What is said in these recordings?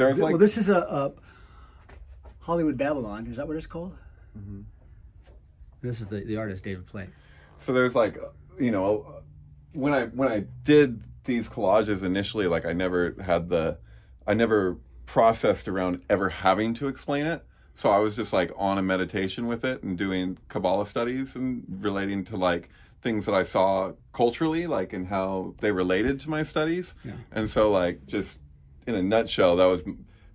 there's like... Well, this is a Hollywood Babylon. Is that what it's called? Mm-hmm. This is the artist, David Plate. So there's like, you know, when I did these collages initially, like I never processed around ever having to explain it. So I was just like on a meditation with it and doing Kabbalah studies and relating to like things that I saw culturally, like and how they related to my studies. Yeah. And so like just in a nutshell, that was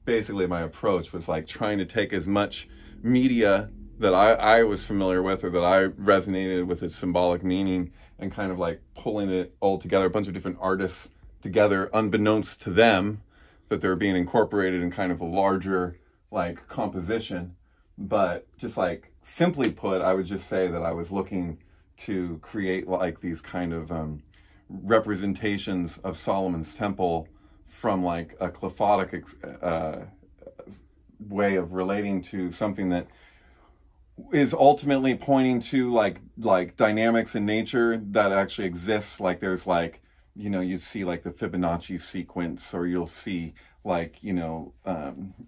basically my approach, was like trying to take as much media that I was familiar with or that I resonated with its symbolic meaning and kind of like pulling it all together, a bunch of different artists together, unbeknownst to them that they're being incorporated in kind of a larger like composition. But just like simply put, I would just say that I was looking to create like these kind of representations of Solomon's temple from like a qliphothic way of relating to something that is ultimately pointing to like dynamics in nature that actually exists. Like there's like, you know, you see like the Fibonacci sequence, or you'll see like, you know,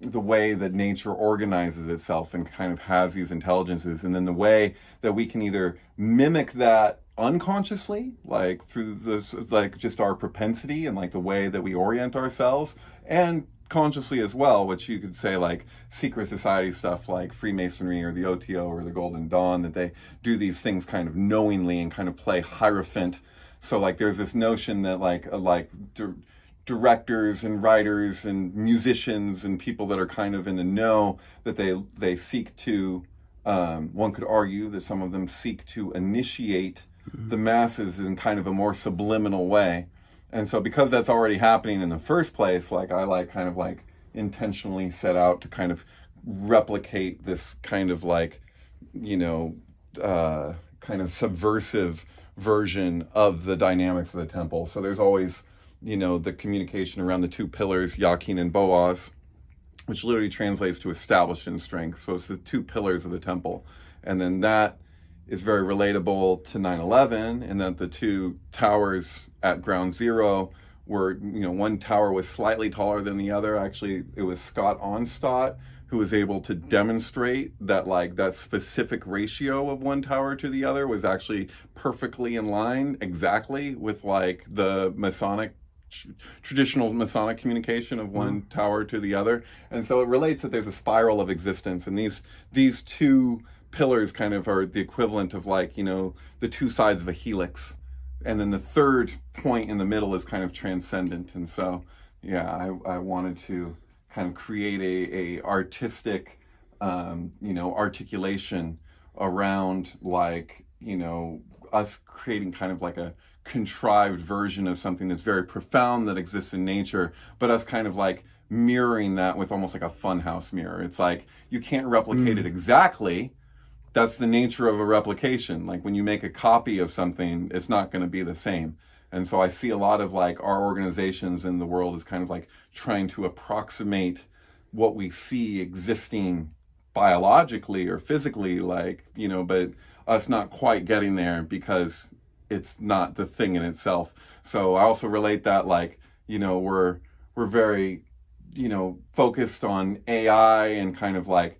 the way that nature organizes itself and kind of has these intelligences, and then the way that we can either mimic that unconsciously, like through this, like just our propensity and like the way that we orient ourselves, and consciously as well, which you could say like secret society stuff like Freemasonry or the OTO or the Golden Dawn, that they do these things kind of knowingly and kind of play Hierophant. So like there's this notion that directors and writers and musicians and people that are kind of in the know, that they seek to, one could argue that some of them seek to initiate the masses in kind of a more subliminal way. And so because that's already happening in the first place, like I like kind of like intentionally set out to kind of replicate this kind of like, you know, kind of subversive version of the dynamics of the temple. So there's always, you know, the communication around the two pillars, Yakin and Boaz, which literally translates to established in strength. So it's the two pillars of the temple. And then that is very relatable to 9/11, and that the two towers at ground zero were, you know, one tower was slightly taller than the other. Actually, it was Scott Onstott who was able to demonstrate that like that specific ratio of one tower to the other was actually perfectly in line exactly with like the Masonic, traditional Masonic communication of one tower to the other. And so it relates that there's a spiral of existence, and these two pillars kind of are the equivalent of like, you know, the two sides of a helix, and then the third point in the middle is kind of transcendent. And so yeah, I wanted to kind of create a artistic you know, articulation around like, you know, us creating kind of like a contrived version of something that's very profound that exists in nature, but us kind of like mirroring that with almost like a funhouse mirror. It's like you can't replicate it exactly. That's the nature of a replication. Like when you make a copy of something, it's not going to be the same. And so I see a lot of like our organizations in the world is kind of like trying to approximate what we see existing biologically or physically, like, you know, but us not quite getting there because it's not the thing in itself. So I also relate that like, you know, we're very, you know, focused on AI and kind of like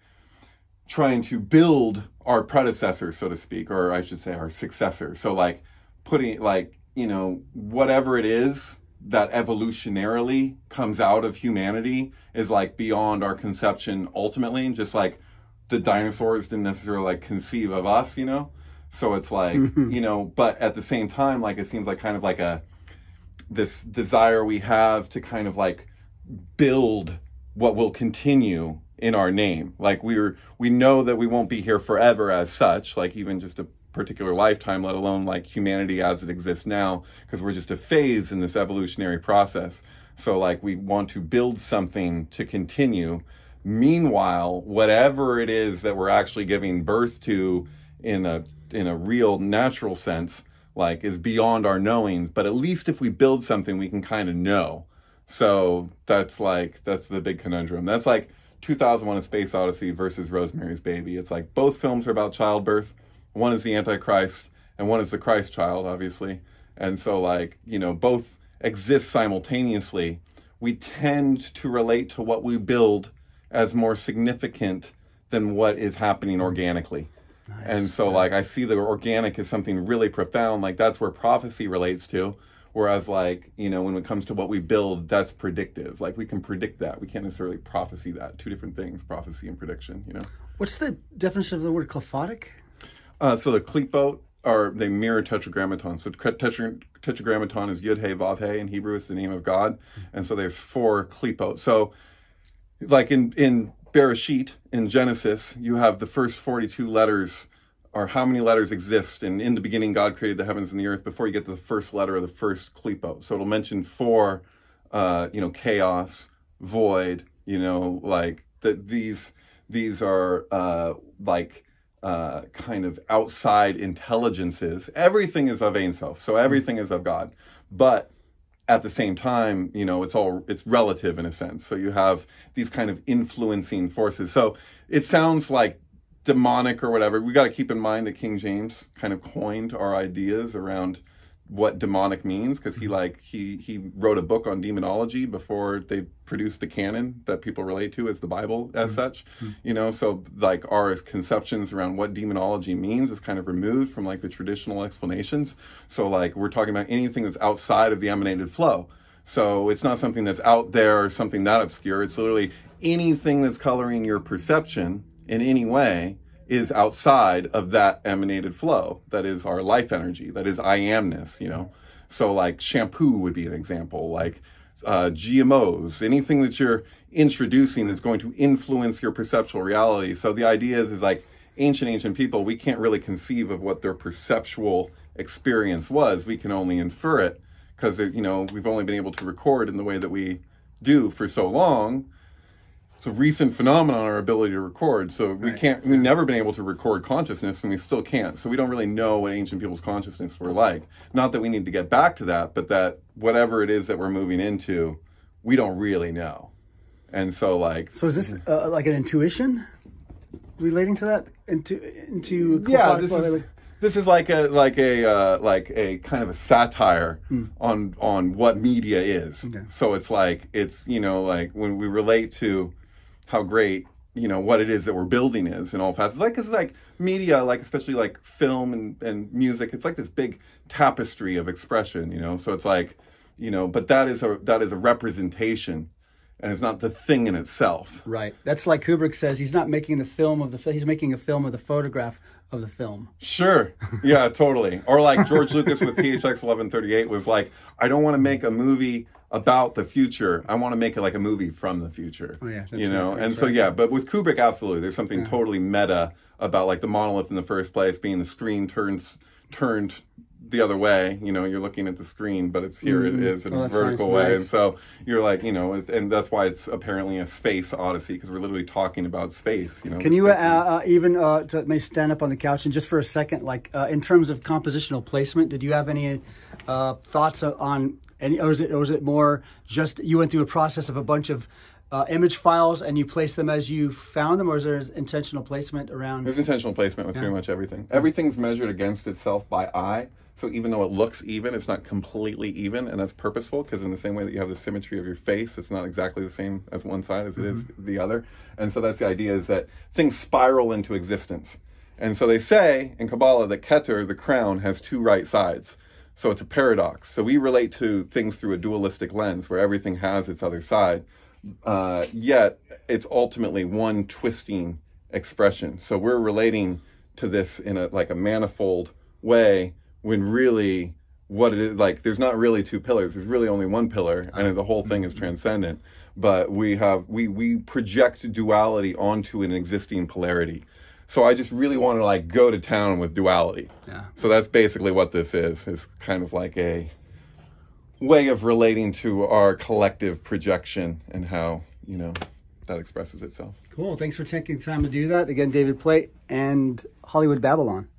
trying to build our predecessor, so to speak, or I should say our successor. So like putting like, you know, whatever it is that evolutionarily comes out of humanity is like beyond our conception ultimately, just like the dinosaurs didn't necessarily like conceive of us, you know? So it's like, you know, but at the same time, like it seems like kind of like this desire we have to kind of like build what will continue in our name. Like we know that we won't be here forever as such, like even just a particular lifetime, let alone like humanity as it exists now, because we're just a phase in this evolutionary process. So like we want to build something to continue. Meanwhile, whatever it is that we're actually giving birth to in a real natural sense, like is beyond our knowing. But at least if we build something, we can kind of know. So that's the big conundrum. That's like 2001: A Space Odyssey versus Rosemary's Baby. It's like both films are about childbirth. One is the Antichrist and one is the Christ child, obviously. And so like, you know, both exist simultaneously, we tend to relate to what we build as more significant than what is happening organically. Nice. And so like I see the organic as something really profound, like that's where prophecy relates to. Whereas like, you know, when it comes to what we build, that's predictive. Like we can predict that. We can't necessarily prophecy that. Two different things, prophecy and prediction, you know. What's the definition of the word qliphothic? So the qlipot they mirror tetragrammaton. So tetragrammaton is Yud He Vav He in Hebrew. It's the name of God. And so there's 4 qlipot. So like in Bereshit, in Genesis, you have the first 42 letters, or how many letters exist. And in the beginning, God created the heavens and the earth before you get to the first letter of the first qlipot. So it'll mention 4, chaos, void, like that these are kind of outside intelligences. Everything is of Ein Sof, so everything is of God. But at the same time, it's relative in a sense. So you have these kind of influencing forces. So it sounds like demonic or whatever. We got to keep in mind that King James kind of coined our ideas around what demonic means, because he wrote a book on demonology before they produced the canon that people relate to as the Bible as such. So like our conceptions around what demonology means is kind of removed from like the traditional explanations. So like we're talking about anything that's outside of the emanated flow. So it's not something that's out there or something that obscure. It's literally anything that's coloring your perception in any way is outside of that emanated flow. That is our life energy. That is I amness, So like shampoo would be an example, like GMOs, anything that you're introducing that's going to influence your perceptual reality. So the idea is like ancient people, we can't really conceive of what their perceptual experience was. We can only infer it because, we've only been able to record in the way that we do for so long. It's a recent phenomenon, our ability to record. So we've never been able to record consciousness, and we still can't. So we don't really know what ancient people's consciousness were like. Not that we need to get back to that, but that whatever it is that we're moving into, we don't really know. And so So is this like an intuition relating to that? This is like a kind of a satire on what media is. Okay. So it's like when we relate to how great what it is that we're building is in all facets. It's like media, especially like film and music. It's like this big tapestry of expression. So it's but that is a representation. And it's not the thing in itself. Right. That's like Kubrick says, he's not making the film of the film. He's making a film of the photograph of the film. Sure. Yeah, totally. Or like George Lucas with PHX 1138 was like, I don't want to make a movie about the future. I want to make it like a movie from the future. Oh, yeah. But with Kubrick, absolutely. There's something totally meta about like the monolith in the first place being the screen turned the other way, you're looking at the screen, but it's here it is in a vertical way. Nice. And so you're like, and that's why it's apparently a space odyssey, because we're literally talking about space, Can you may stand up on the couch and just for a second, in terms of compositional placement, did you have any thoughts on any, or is it more just you went through a process of a bunch of image files and you place them as you found them, or is there intentional placement around? There's intentional placement with pretty much everything. Everything's measured against itself by eye. So even though it looks even, it's not completely even, and that's purposeful, because in the same way that you have the symmetry of your face, it's not exactly the same as one side as it is the other. And so that's the idea, is that things spiral into existence. And so they say in Kabbalah that Keter, the crown, has 2 right sides. So it's a paradox. So we relate to things through a dualistic lens where everything has its other side. Yet it's ultimately one twisting expression. So we're relating to this in a manifold way, when really what it is, there's not really 2 pillars. There's really only one pillar, and the whole thing is transcendent. But we project duality onto an existing polarity. So I just really want to go to town with duality. Yeah. So that's basically what this is kind of like a way of relating to our collective projection and how, that expresses itself. Cool. Thanks for taking time to do that. Again, David Plate and Hollywood Babylon.